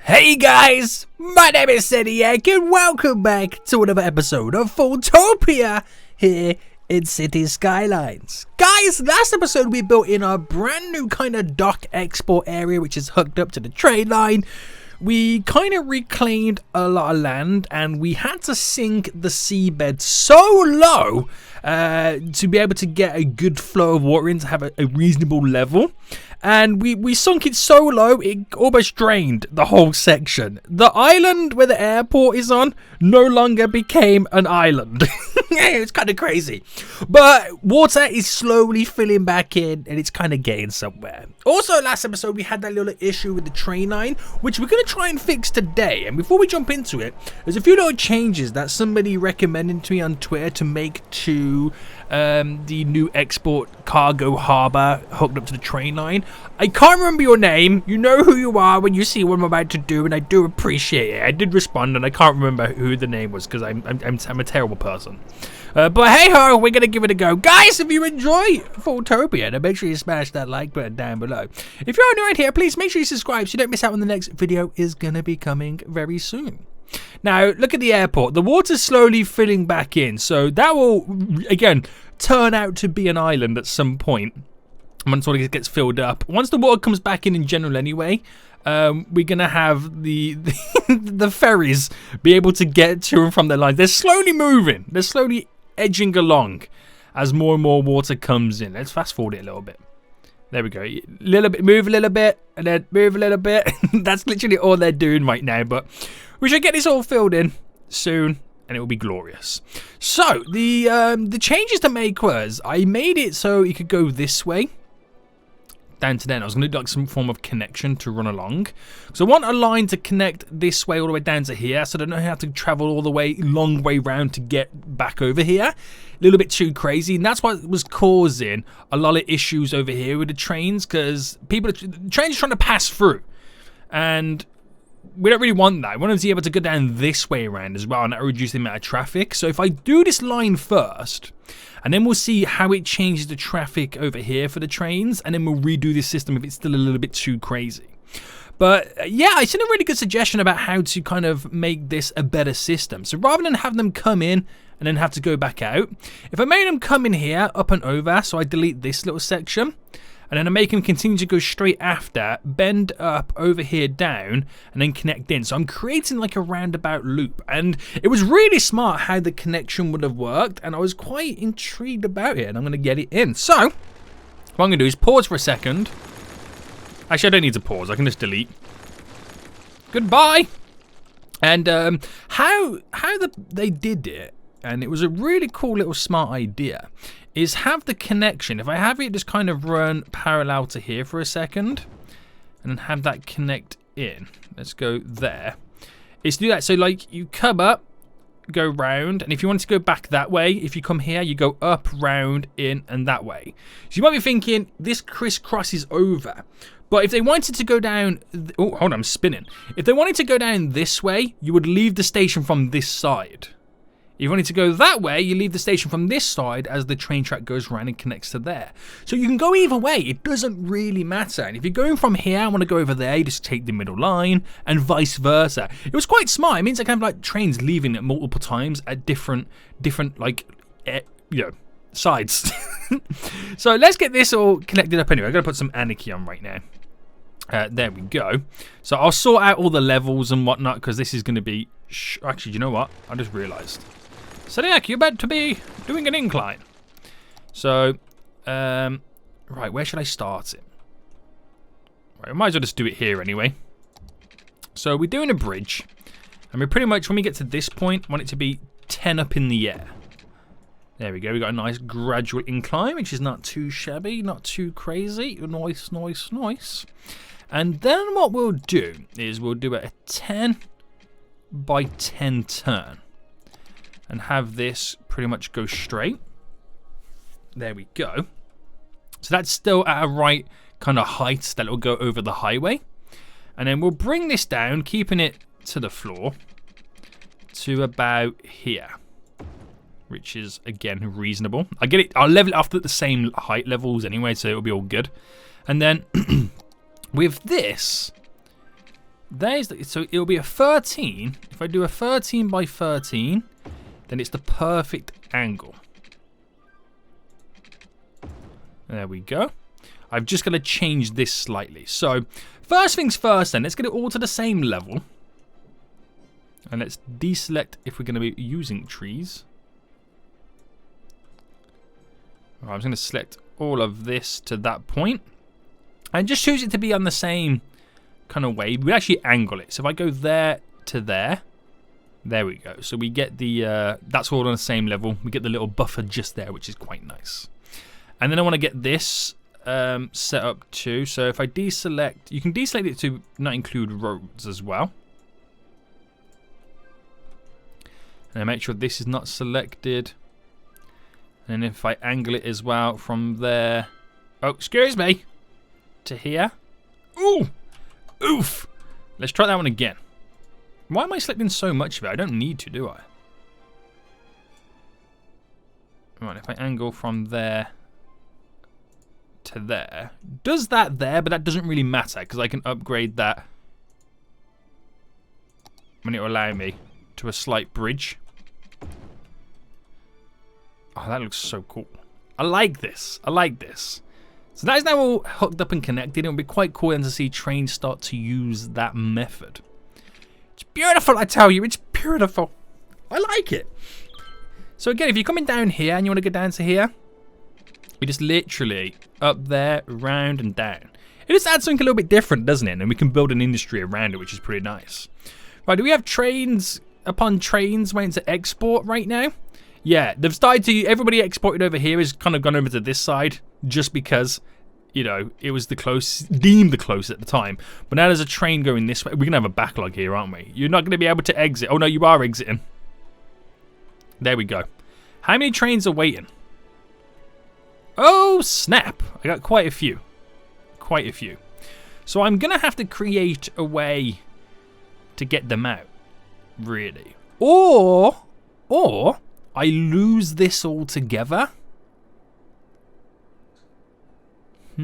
Hey guys, my name is Seniac and welcome back to another episode of FoolTopia here in City Skylines. Guys, last episode we built in our brand new kind of dock export area which is hooked up to the train line. We kind of reclaimed a lot of land and we had to sink the seabed so low to be able to get a good flow of water in to have a reasonable level. And we sunk it so low, it almost drained the whole section. The island where the airport is on no longer became an island. It's kind of crazy. But water is slowly filling back in and it's kind of getting somewhere. Also, last episode we had that little issue with the train line, which we're going to try and fix today. And before we jump into it, there's a few little changes that somebody recommended to me on Twitter to make to the new export cargo harbour hooked up to the train line. I can't remember your name. You know who you are when you see what I'm about to do, and I do appreciate it. I did respond, and I can't remember who the name was because I'm a terrible person. But hey ho, we're gonna give it a go, guys. If you enjoy FoolTopia, then make sure you smash that like button down below. If you're new right here, please make sure you subscribe so you don't miss out when the next video is gonna be coming very soon. Now, look at the airport. The water's slowly filling back in, so that will, again, turn out to be an island at some point once all it gets filled up. Once the water comes back in general anyway, we're going to have the the ferries be able to get to and from their lines. They're slowly moving. They're slowly edging along as more and more water comes in. Let's fast forward it a little bit. There we go. Move a little bit, and then move a little bit. That's literally all they're doing right now, but we should get this all filled in soon, and it will be glorious. So, the changes to make was, I made it so you could go this way, down to then. I was going to do like some form of connection to run along. So I want a line to connect this way all the way down to here, so I don't have to travel all the way, long way round to get back over here. A little bit too crazy, and that's what was causing a lot of issues over here with the trains, because the trains are trying to pass through, and we don't really want that. We want them to be able to go down this way around as well, and that will reduce the amount of traffic. So if I do this line first, and then we'll see how it changes the traffic over here for the trains, and then we'll redo this system if it's still a little bit too crazy. But yeah, I seen a really good suggestion about how to kind of make this a better system. So rather than have them come in and then have to go back out, if I made them come in here, up and over, so I delete this little section, and then I make them continue to go straight after, bend up over here down, and then connect in. So I'm creating like a roundabout loop. And it was really smart how the connection would have worked, and I was quite intrigued about it, and I'm going to get it in. So, what I'm going to do is pause for a second. Actually, I don't need to pause. I can just delete. Goodbye! And how they did it, and it was a really cool little smart idea, is have the connection. If I have it just kind of run parallel to here for a second, and then have that connect in. Let's go there. It's to do that. So like you come up, go round, and if you want to go back that way, if you come here, you go up, round, in, and that way. So you might be thinking, this crisscrosses over. But if they wanted to go down, oh, hold on, I'm spinning. If they wanted to go down this way, you would leave the station from this side. If you wanted to go that way, you leave the station from this side as the train track goes around and connects to there. So you can go either way. It doesn't really matter. And if you're going from here, I want to go over there, you just take the middle line, and vice versa. It was quite smart. It means I can have like trains leaving at multiple times at different like, sides. So let's get this all connected up anyway. I've got to put some anarchy on right now. There we go. So I'll sort out all the levels and whatnot, because this is going to be... Actually, you know what? I just realised. Seniac, you're about to be doing an incline. So, right, where should I start it? Right, I might as well just do it here anyway. So we're doing a bridge, and we're pretty much, when we get to this point, want it to be 10 up in the air. There we go. We got a nice gradual incline, which is not too shabby, not too crazy. Nice, nice, nice. And then what we'll do is we'll do a 10 by 10 turn. And have this pretty much go straight. There we go. So that's still at a right kind of height that will go over the highway. And then we'll bring this down, keeping it to the floor, to about here. Which is, again, reasonable. I'll level it off at the same height levels anyway, so it'll be all good. And then with this, So it'll be a 13. If I do a 13 by 13, then it's the perfect angle. There we go. I've just got to change this slightly. So first things first then, let's get it all to the same level. And let's deselect if we're going to be using trees. Right, I'm just going to select all of this to that point. And just choose it to be on the same kind of way. We actually angle it. So if I go there to there. There we go. So we get the, that's all on the same level. We get the little buffer just there, which is quite nice. And then I want to get this set up too. So if I deselect, you can deselect it to not include roads as well. And I make sure this is not selected. And if I angle it as well from there, oh, excuse me, to here. Ooh, oof. Let's try that one again. Why am I selecting so much of it? I don't need to, do I? Right, if I angle from there to there, does that there, but that doesn't really matter because I can upgrade that when it will allow me to a slight bridge. Oh, that looks so cool. I like this. I like this. So that is now all hooked up and connected. It'll be quite cool then to see trains start to use that method. It's beautiful, I tell you. It's beautiful. I like it. So again, if you're coming down here and you want to go down to here, we just literally up there, round and down. It just adds something a little bit different, doesn't it? And we can build an industry around it, which is pretty nice. Right, do we have trains upon trains waiting to export right now? Yeah, they've started to, everybody exported over here has kind of gone over to this side just because, you know, it was deemed the closest at the time. But now there's a train going this way. We're going to have a backlog here, aren't we? You're not going to be able to exit. Oh, no, you are exiting. There we go. How many trains are waiting? Oh, snap. I got quite a few. Quite a few. So I'm going to have to create a way to get them out, really. Or I lose this altogether. I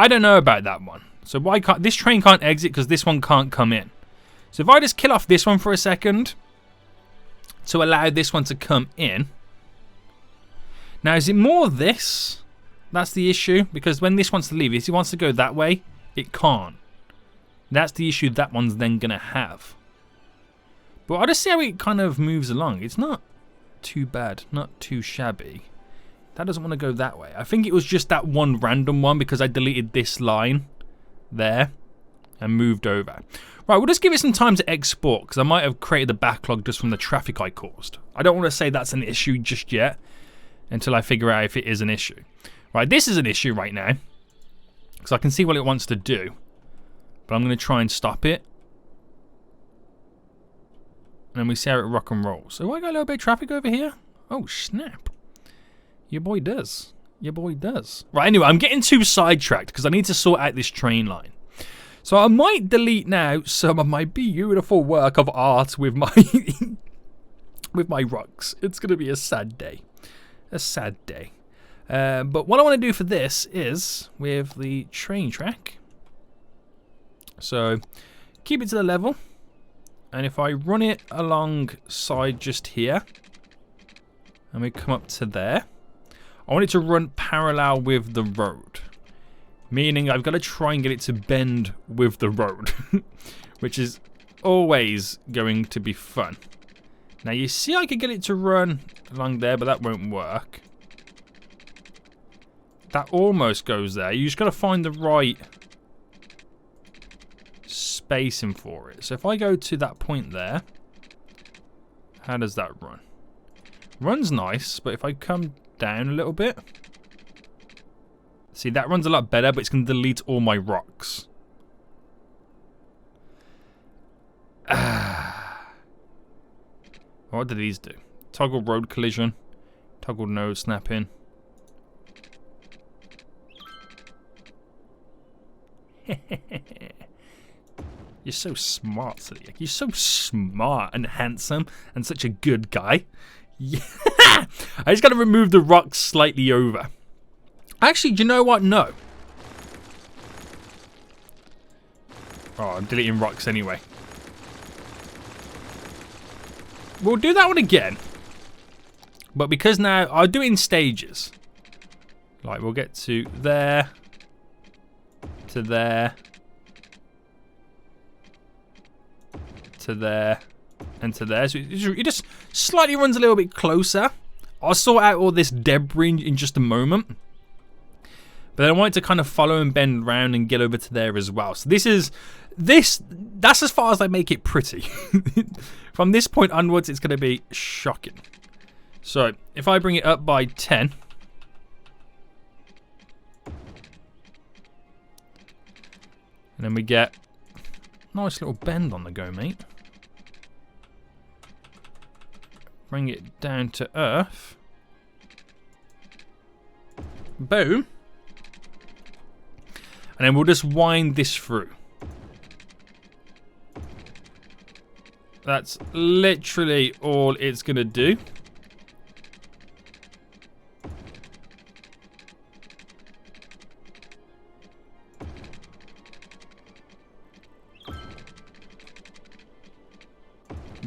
don't know about that one. So why can't this train can't exit because this one can't come in? So if I just kill off this one for a second to allow this one to come in. Now is it more this? That's the issue, because when this wants to leave, if it wants to go that way, it can't. That's the issue that one's then gonna have. But I'll just see how it kind of moves along. It's not too bad, not too shabby. That doesn't want to go that way. I think it was just that one random one because I deleted this line there and moved over. Right, we'll just give it some time to export because I might have created the backlog just from the traffic I caused. I don't want to say that's an issue just yet until I figure out if it is an issue. Right, this is an issue right now because I can see what it wants to do, but I'm going to try and stop it. And then we see how it rock and rolls. So I got a little bit of traffic over here. Oh, snap. Your boy does. Your boy does. Right, anyway, I'm getting too sidetracked because I need to sort out this train line. So I might delete now some of my beautiful work of art with my with my rocks. It's going to be a sad day. A sad day. But what I want to do for this is with the train track. So keep it to the level. And if I run it alongside just here, and we come up to there, I want it to run parallel with the road. Meaning I've got to try and get it to bend with the road, which is always going to be fun. Now you see I could get it to run along there, but that won't work. That almost goes there. You just got to find the right spacing for it. So if I go to that point there, how does that run? Runs nice, but if I come down a little bit, see, that runs a lot better, but it's going to delete all my rocks. What do these do? Toggle road collision, toggle node snapping. You're so smart, Celiac. You're so smart and handsome and such a good guy. Yeah. I just got to remove the rocks slightly over. Actually, do you know what? No. Oh, I'm deleting rocks anyway. We'll do that one again. But because now, I'll do it in stages. Like, we'll get to there. To there. To there. And to there. So it just slightly runs a little bit closer. I'll sort out all this debris in just a moment. But I want it to kind of follow and bend around and get over to there as well. So that's as far as I make it pretty. From this point onwards, it's going to be shocking. So if I bring it up by 10. And then we get a nice little bend on the go, mate. Bring it down to earth. Boom. And then we'll just wind this through. That's literally all it's going to do.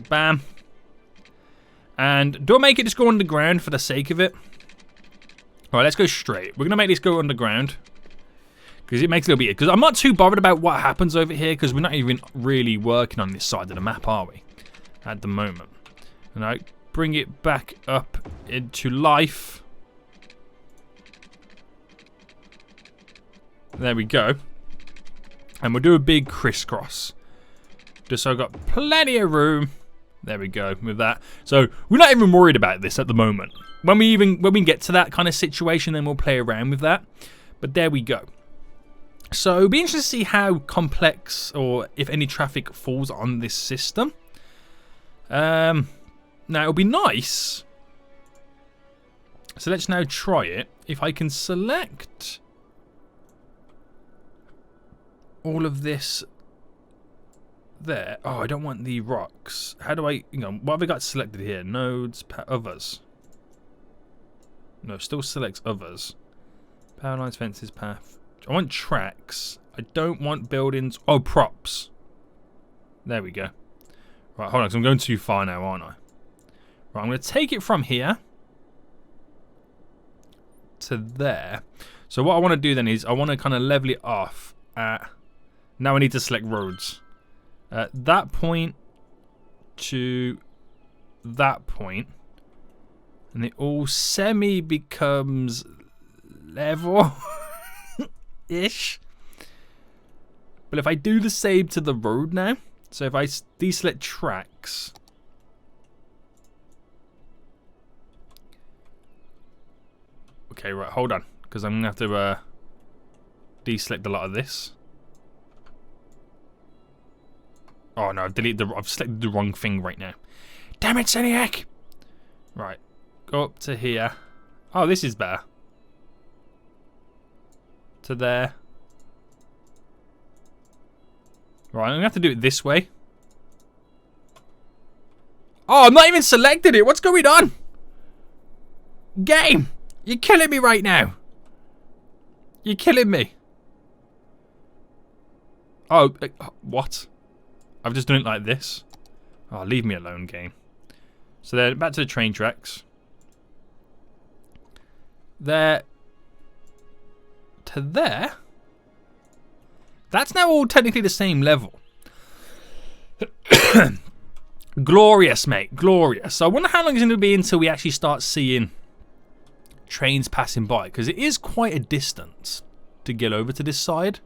Bam. And don't make it just go underground for the sake of it. Alright, let's go straight. We're going to make this go underground. Because it makes it a little bit... Because I'm not too bothered about what happens over here. Because we're not even really working on this side of the map, are we? At the moment. And I bring it back up into life. There we go. And we'll do a big crisscross. Just so I've got plenty of room. There we go with that. So we're not even worried about this at the moment. When we get to that kind of situation, then we'll play around with that. But there we go. So it'll be interesting to see how complex or if any traffic falls on this system. Now it'll be nice. So let's now try it. If I can select all of this there. Oh, I don't want the rocks. How do I, what have I got selected here? Nodes, others. No, still selects others. Power lines, fences, path. I want tracks. I don't want buildings. Oh, props. There we go. Right, hold on, because I'm going too far now, aren't I? Right, I'm going to take it from here to there. So what I want to do then is I want to kind of level it off at... Now I need to select roads. At that point to that point. And it all semi becomes level. Ish. But if I do the same to the road now, so if I deselect tracks, okay, right, hold on, because I'm gonna have to deselect a lot of this. Oh no, I've selected the wrong thing right now. Damn it, Seniac! Right, go up to here. Oh, this is better. To there. Right, I'm gonna have to do it this way. Oh, I'm not even selected it. What's going on? Game! You're killing me right now. You're killing me. Oh, what? I've just done it like this. Oh, leave me alone, game. So then, back to the train tracks. There. To there. That's now all technically the same level. Glorious, mate. Glorious. So I wonder how long it's going to be until we actually start seeing trains passing by. Because it is quite a distance to get over to this side.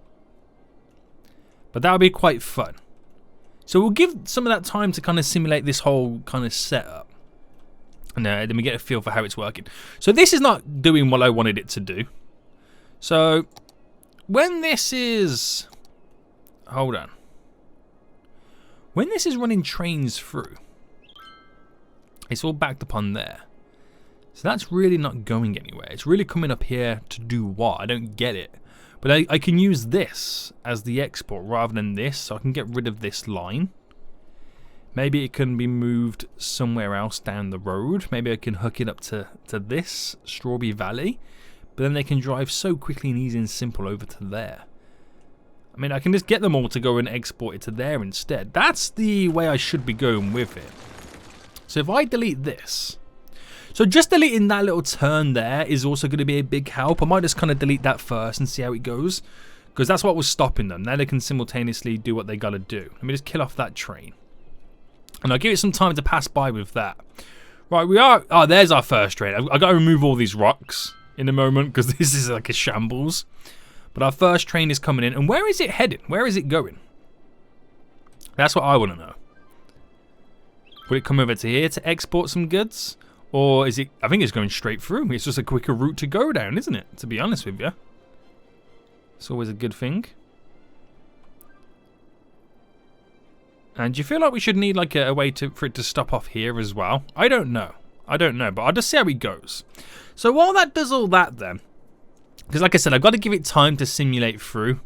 But that would be quite fun. So we'll give some of that time to kind of simulate this whole kind of setup. And then we get a feel for how it's working. So this is not doing what I wanted it to do. So when this is... Hold on. When this is running trains through, it's all backed up on there. So that's really not going anywhere. It's really coming up here to do what? I don't get it. But I can use this as the export rather than this, so I can get rid of this line. Maybe it can be moved somewhere else down the road. Maybe I can hook it up to this, Strawberry Valley. But then they can drive so quickly and easy and simple over to there. I mean, I can just get them all to go and export it to there instead. That's the way I should be going with it. So if I delete this, so just deleting that little turn there is also going to be a big help. I might just kind of delete that first and see how it goes, because that's what was stopping them. Now they can simultaneously do what they got to do. Let me just kill off that train, and I'll give it some time to pass by with that. Right, we are. Oh, there's our first train. I got to remove all these rocks in a moment because this is like a shambles. But our first train is coming in, and where is it heading? Where is it going? That's what I want to know. Will it come over to here to export some goods? Or is it... I think it's going straight through. It's just a quicker route to go down, isn't it? To be honest with you. It's always a good thing. And do you feel like we should need like a way for it to stop off here as well? I don't know. I don't know, but I'll just see how it goes. So while that does all that then... Because like I said, I've got to give it time to simulate through.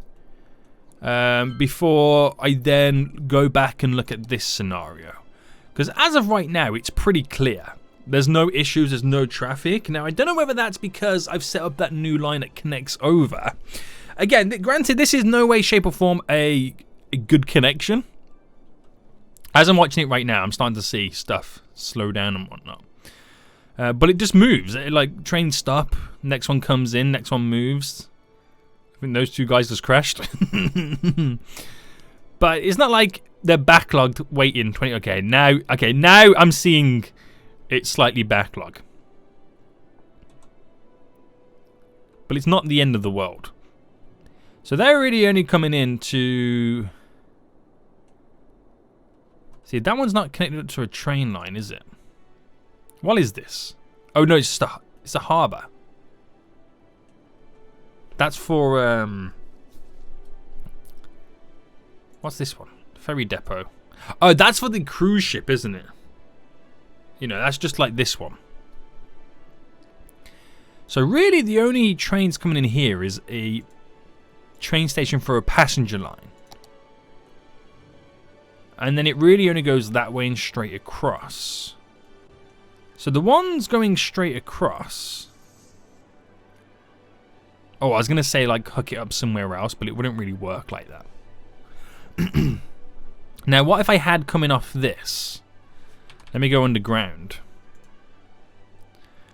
Before I then go back and look at this scenario. Because as of right now, it's pretty clear. There's no issues, there's no traffic. Now, I don't know whether that's because I've set up that new line that connects over. Again, granted, this is no way, shape or form a good connection. As I'm watching it right now, I'm starting to see stuff slow down and whatnot. But it just moves. Like, trains stop, next one comes in, next one moves. I think those two guys just crashed. But it's not like they're backlogged waiting 20... Okay, now I'm seeing... It's slightly backlog. But it's not the end of the world. So they're really only coming in to... See, that one's not connected up to a train line, is it? What is this? Oh no, it's a harbour. That's for... What's this one? Ferry depot. Oh, that's for the cruise ship, isn't it? You know, that's just like this one. So really the only trains coming in here is a train station for a passenger line. And then it really only goes that way and straight across. So the ones going straight across... Oh, I was going to say like hook it up somewhere else, but it wouldn't really work like that. Now, what if I had coming off this? Let me go underground.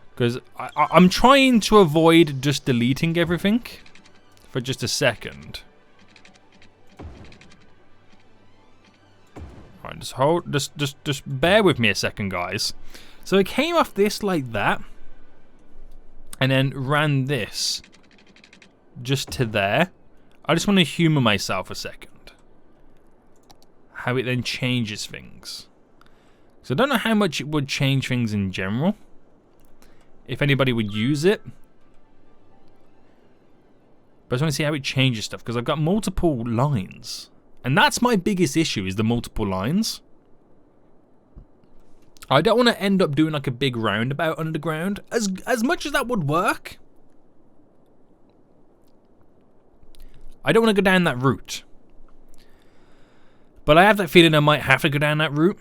Because I'm trying to avoid just deleting everything for just a second. Alright, just bear with me a second, guys. So it came off this like that. And then ran this just to there. I just want to humor myself a second. How it then changes things. So I don't know how much it would change things in general. If anybody would use it. But I just want to see how it changes stuff. Because I've got multiple lines. And that's my biggest issue, is the multiple lines. I don't want to end up doing like a big roundabout underground. As much as that would work. I don't want to go down that route. But I have that feeling I might have to go down that route.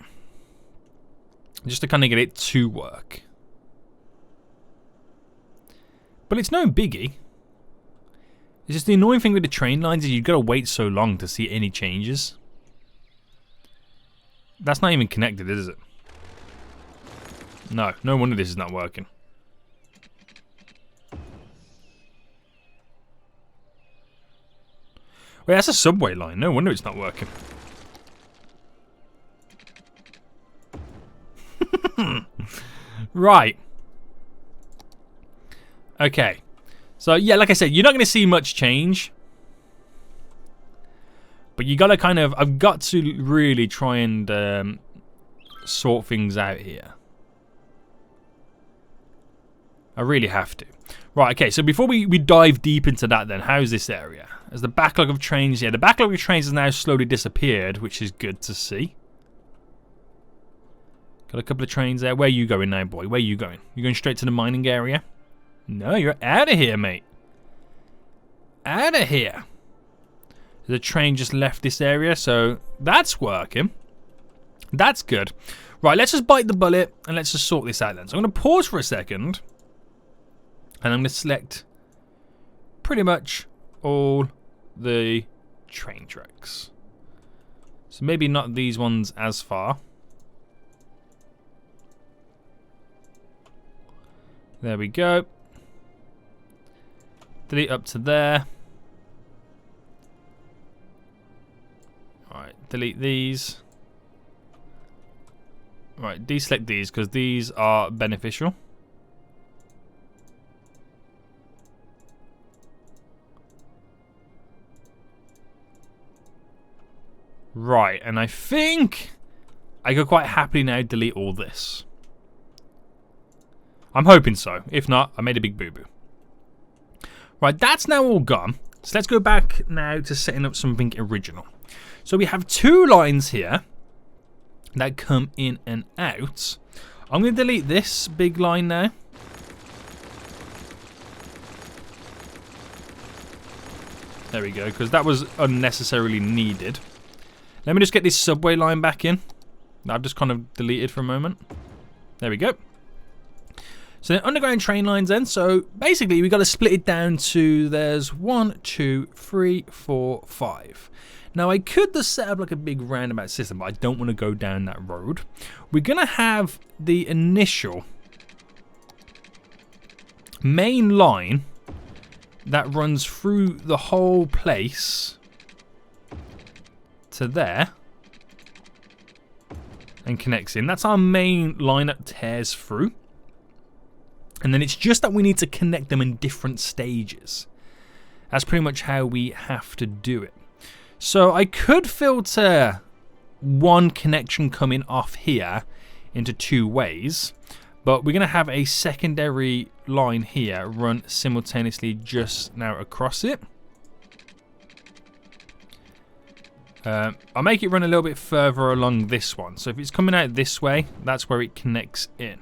Just to kind of get it to work. But it's no biggie. It's just the annoying thing with the train lines is you've got to wait so long to see any changes. That's not even connected, is it? No, no wonder this is not working. Wait, that's a subway line. No wonder it's not working. Right. Okay. So, yeah, like I said, you're not going to see much change. But you got to kind of... I've got to really try and sort things out here. I really have to. Right, okay, so before we dive deep into that then, how's this area? As the backlog of trains... Yeah, the backlog of trains has now slowly disappeared, which is good to see. Got a couple of trains there. Where are you going now, boy? Where are you going? You going straight to the mining area? No, you're out of here, mate. Out of here. The train just left this area, so that's working. That's good. Right, let's just bite the bullet and let's just sort this out then. So I'm going to pause for a second. And I'm going to select pretty much all the train tracks. So maybe not these ones as far. There we go. Delete up to there. Alright, delete these. Right, deselect these because these are beneficial. Right, and I think I could quite happily now delete all this. I'm hoping so. If not, I made a big boo-boo. Right, that's now all gone. So let's go back now to setting up something original. So we have two lines here that come in and out. I'm going to delete this big line now. There we go, because that was unnecessarily needed. Let me just get this subway line back in. I've just kind of deleted for a moment. There we go. So the underground train lines then. So basically we've got to split it down to there's 1, 2, 3, 4, 5. Now I could just set up like a big roundabout system, but I don't want to go down that road. We're going to have the initial main line that runs through the whole place to there and connects in. That's our main line that tears through. And then it's just that we need to connect them in different stages. That's pretty much how we have to do it. So I could filter one connection coming off here into two ways, but we're going to have a secondary line here run simultaneously just now across it. I'll make it run a little bit further along this one. So if it's coming out this way, that's where it connects in.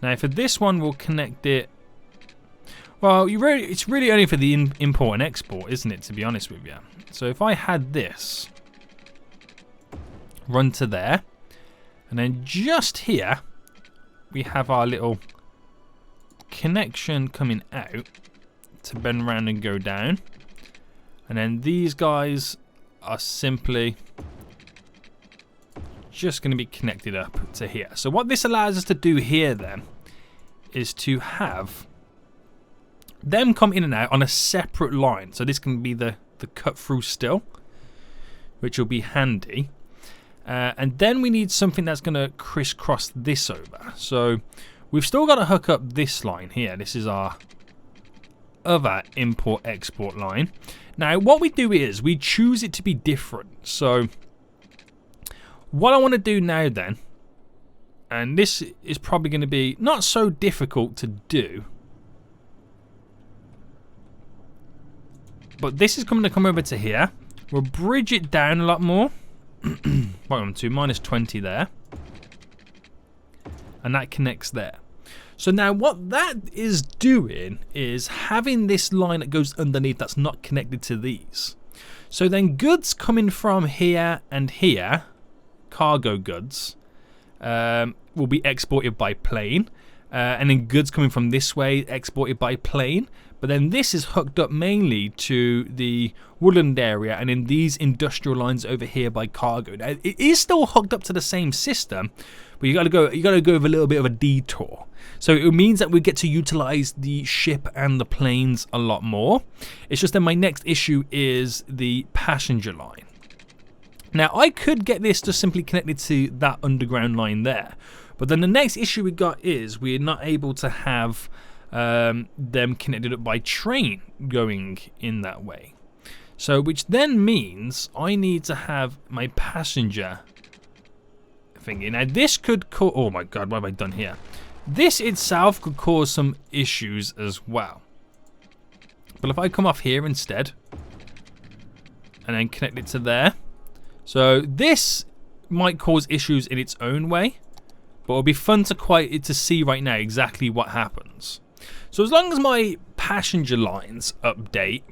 Now for this one, we'll connect it. Well, it's really only for the import and export, isn't it, to be honest with you? So if I had this run to there, and then just here, we have our little connection coming out to bend around and go down. And then these guys are simply just going to be connected up to here. So what this allows us to do here then is to have them come in and out on a separate line. So this can be the cut through still, which will be handy. And then we need something that's going to crisscross this over. So we've still got to hook up this line here. This is our other import-export line. Now what we do is we choose it to be different. So what I want to do now then, and this is probably going to be not so difficult to do, but this is going to come over to here. We'll bridge it down a lot more. Bottom to -20 there. And that connects there. So now what that is doing is having this line that goes underneath that's not connected to these. So then goods coming from here and here, cargo goods, will be exported by plane. And then goods coming from this way, exported by plane. But then this is hooked up mainly to the woodland area and in these industrial lines over here by cargo. Now, it is still hooked up to the same system, but you got to go with a little bit of a detour. So it means that we get to utilize the ship and the planes a lot more. It's just that my next issue is the passenger line. Now I could get this just simply connected to that underground line there, but then the next issue we got is we're not able to have them connected up by train going in that way. So which then means I need to have my passenger thingy. Now this could cause, oh my god, what have I done here? This itself could cause some issues as well. But if I come off here instead and then connect it to there, so this might cause issues in its own way, but it'll be fun to see right now exactly what happens. So as long as my passenger lines update,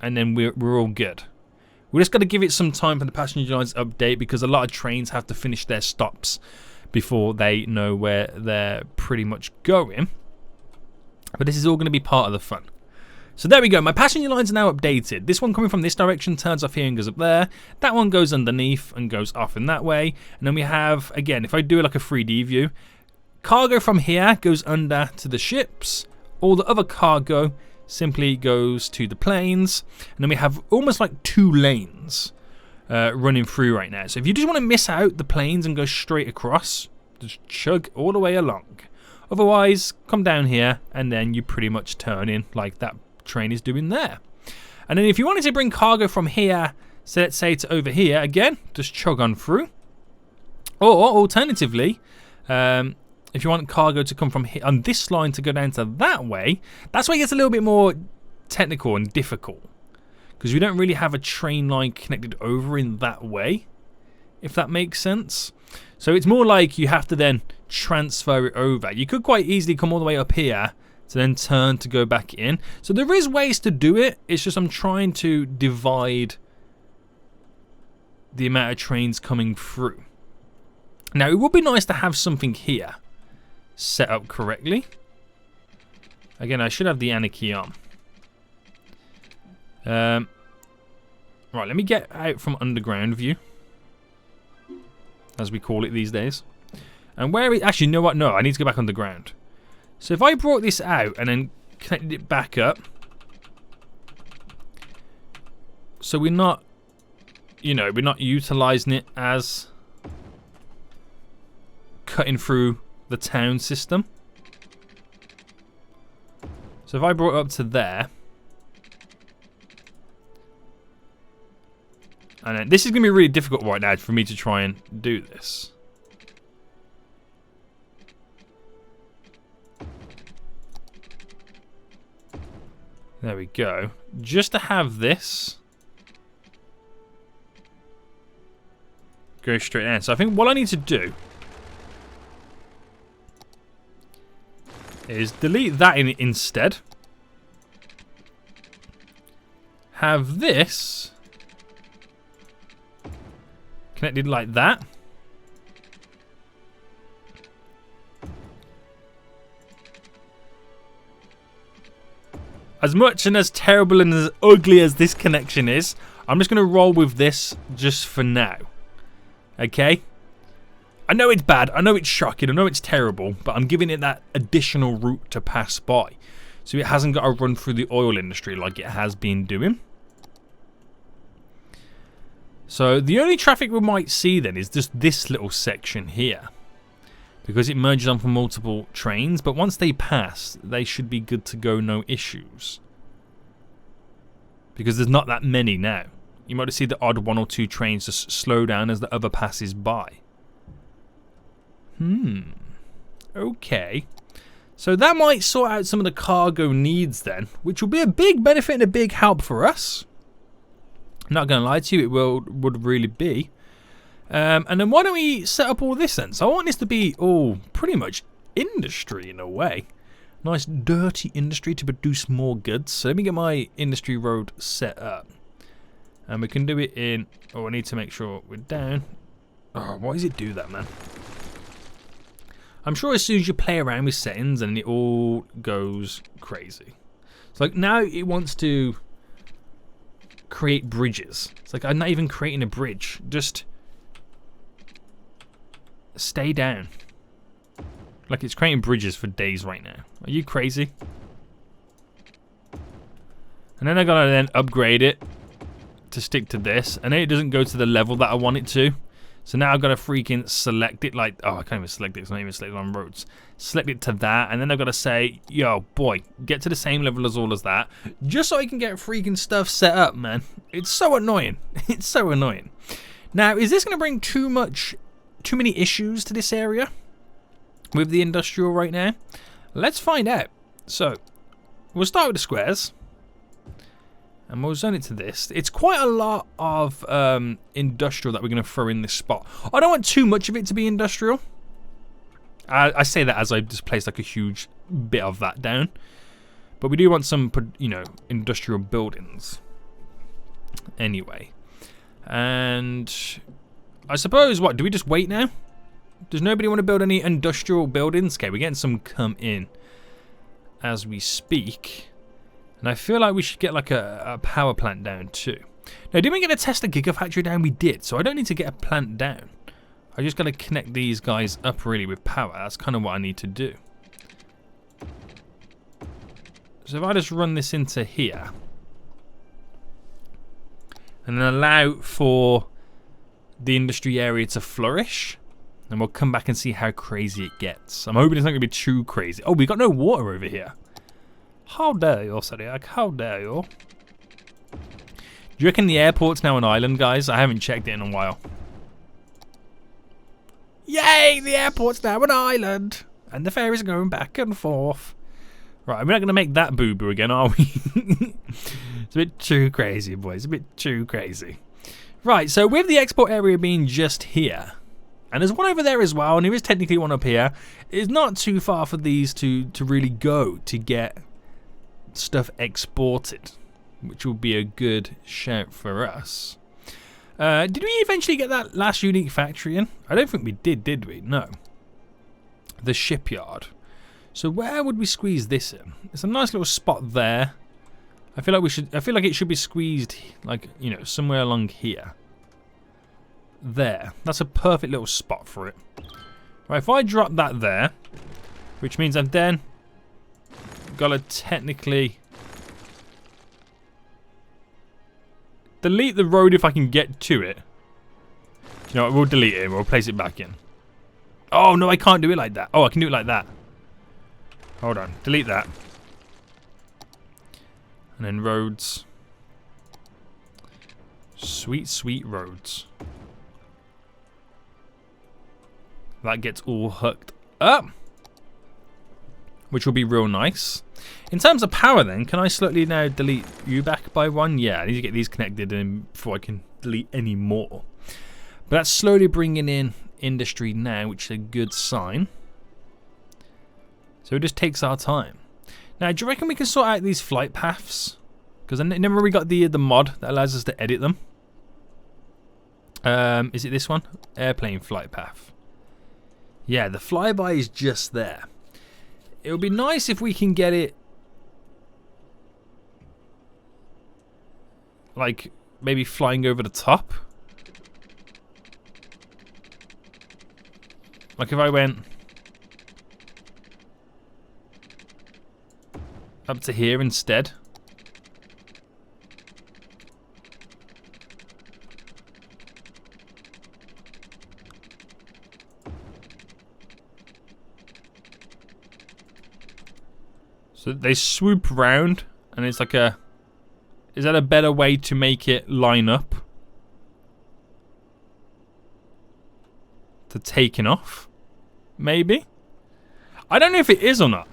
and then we're all good. We just got to give it some time for the passenger lines update because a lot of trains have to finish their stops before they know where they're pretty much going. But this is all going to be part of the fun. So there we go, my passenger lines are now updated. This one coming from this direction turns off here and goes up there. That one goes underneath and goes off in that way. And then we have, again, if I do like a 3D view, cargo from here goes under to the ships. All the other cargo simply goes to the planes. And then we have almost like 2 lanes running through right now. So if you just want to miss out the planes and go straight across, just chug all the way along. Otherwise, come down here and then you pretty much turn in like that train is doing there. And then if you wanted to bring cargo from here, so let's say to over here, again, just chug on through. Or alternatively, if you want cargo to come from here on this line to go down to that way, that's where it gets a little bit more technical and difficult, because we don't really have a train line connected over in that way, if that makes sense. So it's more like you have to then transfer it over. You could quite easily come all the way up here to then turn to go back in. So there is ways to do it. It's just I'm trying to divide the amount of trains coming through. Now it would be nice to have something here set up correctly. Again, I should have the anarchy on. Right, let me get out from underground view, as we call it these days. And where it actually, you know what? No, I need to go back underground. So if I brought this out and then connected it back up, so we're not, we're not utilizing it as cutting through the town system. So if I brought it up to there, and then, this is going to be really difficult right now for me to try and do this. There we go. Just to have this go straight in. So I think what I need to do is delete that instead. Have this connected like that. As much and as terrible and as ugly as this connection is, I'm just going to roll with this just for now. Okay? I know it's bad, I know it's shocking, I know it's terrible, but I'm giving it that additional route to pass by. So it hasn't got to run through the oil industry like it has been doing. So the only traffic we might see then is just this little section here, because it merges on from multiple trains, but once they pass, they should be good to go, no issues. Because there's not that many now. You might see the odd 1 or 2 trains just slow down as the other passes by. Okay. So that might sort out some of the cargo needs then, which will be a big benefit and a big help for us. Not going to lie to you, it would really be. And then why don't we set up all this then? So I want this to be all pretty much industry in a way. Nice dirty industry to produce more goods. So let me get my industry road set up. And we can do it in... Oh, I need to make sure we're down. Oh, why does it do that, man? I'm sure as soon as you play around with settings and it all goes crazy. It's like now it wants to create bridges. It's like I'm not even creating a bridge. Just stay down. Like it's creating bridges for days right now. Are you crazy? And then I gotta then upgrade it to stick to this, and then it doesn't go to the level that I want it to. So now I've got to freaking select it like, oh, I can't even select it, it's not even selected on roads. Select it to that, and then I've got to say, yo, boy, get to the same level as all as that, just so I can get freaking stuff set up, man. It's so annoying. It's so annoying. Now, is this going to bring too many issues to this area with the industrial right now? Let's find out. So, we'll start with the squares. And we'll zone it to this. It's quite a lot of industrial that we're going to throw in this spot. I don't want too much of it to be industrial. I say that as I just placed like a huge bit of that down. But we do want some, industrial buildings. Anyway. And I suppose, what, do we just wait now? Does nobody want to build any industrial buildings? Okay, we're getting some come in as we speak. And I feel like we should get like a power plant down too. Now, didn't we get a Tesla Gigafactory down? We did, so I don't need to get a plant down. I just got to connect these guys up really with power. That's kind of what I need to do. So if I just run this into here and then allow for the industry area to flourish, and we'll come back and see how crazy it gets. I'm hoping it's not going to be too crazy. Oh, we got no water over here. How dare you, Zodiac? How dare you? Do you reckon the airport's now an island, guys? I haven't checked it in a while. Yay, the airport's now an island. And the ferries are going back and forth. Right, we're not going to make that boo-boo again, are we? It's a bit too crazy, boys. A bit too crazy. Right, so with the export area being just here, and there's one over there as well, and there is technically one up here, it's not too far for these to really go to get stuff exported, which will be a good shout for us. Did we eventually get that last unique factory in? I don't think we did we? No. The shipyard. So where would we squeeze this in? It's a nice little spot there. I feel like it should be squeezed, like, you know, somewhere along here. There. That's a perfect little spot for it. Right, if I drop that there, which means I've then got to technically delete the road if I can get to it. You know what, we'll delete it and we'll place it back in. Oh, no, I can't do it like that. Oh, I can do it like that. Hold on. Delete that. And then roads. Sweet, sweet roads. That gets all hooked up, which will be real nice. In terms of power then, can I slowly now delete you back by one? Yeah, I need to get these connected in before I can delete any more. But that's slowly bringing in industry now, which is a good sign. So it just takes our time. Now, do you reckon we can sort out these flight paths? Because I never really got the mod that allows us to edit them. Is it this one? Airplane flight path. Yeah, the flyby is just there. It would be nice if we can get it, like, maybe flying over the top. Like if I went up to here instead. So they swoop round, and it's like a... Is that a better way to make it line up? To taking off? Maybe? I don't know if it is or not.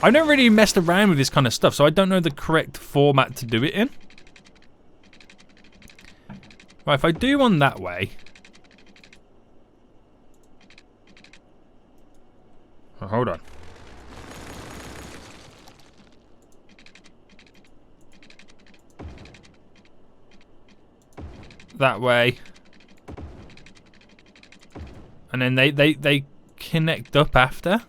I've never really messed around with this kind of stuff, so I don't know the correct format to do it in. Right, if I do one that way... Oh, hold on. That way. And then they connect up after.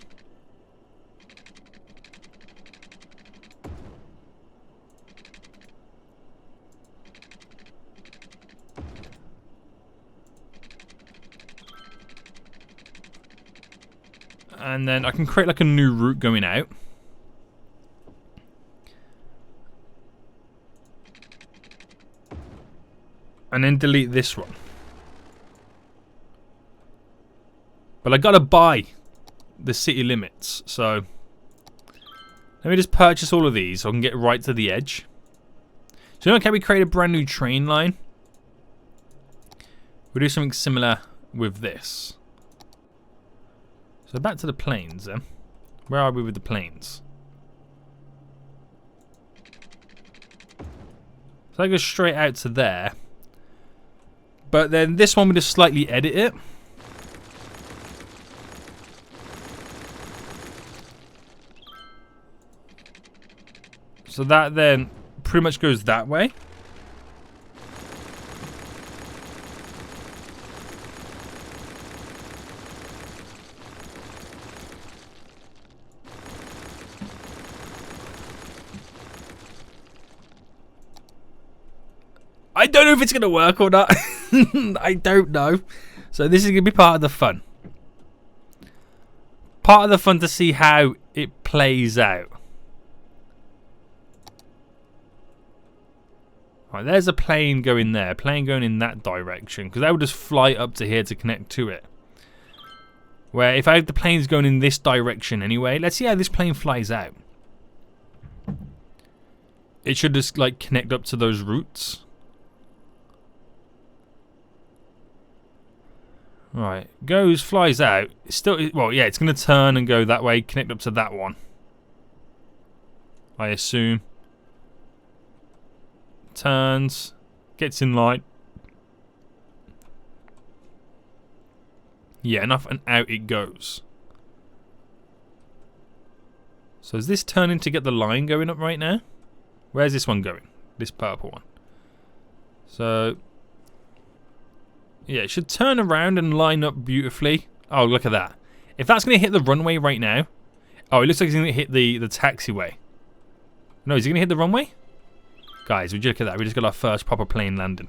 And then I can create like a new route going out. And then delete this one. But I gotta buy the city limits, so let me just purchase all of these so I can get right to the edge. So now can we create a brand new train line? We'll do something similar with this. So back to the planes then. Where are we with the planes? So I go straight out to there. But then this one, we just slightly edit it. So that then pretty much goes that way. I don't know if it's going to work or not. I don't know. So this is going to be part of the fun. Part of the fun to see how it plays out. Right, there's a plane going there. Plane going in that direction. Because that would just fly up to here to connect to it. Where if I have the planes going in this direction anyway. Let's see how this plane flies out. It should just like connect up to those routes. Right, goes, flies out. It's still, well, yeah, it's going to turn and go that way, connect up to that one. I assume. Turns, gets in line. Yeah, enough, and out it goes. So is this turning to get the line going up right now? Where's this one going? This purple one. So yeah, it should turn around and line up beautifully. Oh, look at that. If that's going to hit the runway right now. Oh, it looks like it's going to hit the taxiway. No, is it going to hit the runway? Guys, would you look at that? We just got our first proper plane landing.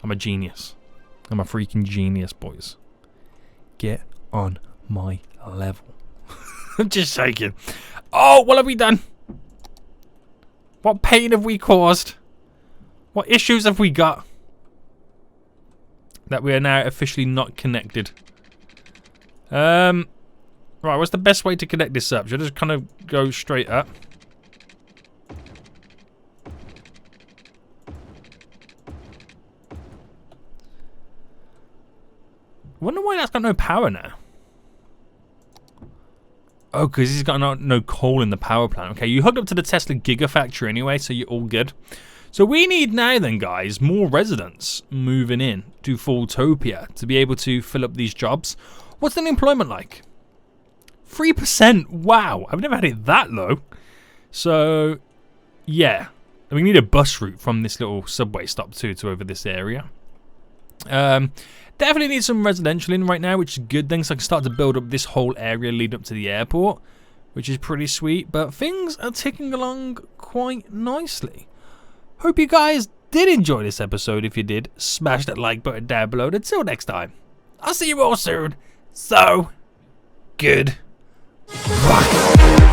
I'm a genius. I'm a freaking genius, boys. Get on my level. I'm just shaking. Oh, what have we done? What pain have we caused? What issues have we got? That we are now officially not connected. Right, what's the best way to connect this up? Should I just kind of go straight up? I wonder why that's got no power now. Oh, because he's got no coal in the power plant. Okay, you hooked up to the Tesla Gigafactory anyway, so you're all good. So we need now then, guys, more residents moving in to FoolTopia to be able to fill up these jobs. What's the unemployment like? 3%. Wow, I've never had it that low. So, yeah. We need a bus route from this little subway stop to over this area. Definitely need some residential in right now, which is good then, so I can start to build up this whole area lead up to the airport, which is pretty sweet. But things are ticking along quite nicely. Hope you guys did enjoy this episode. If you did, smash that like button down below. Until next time, I'll see you all soon. So, good. Bye.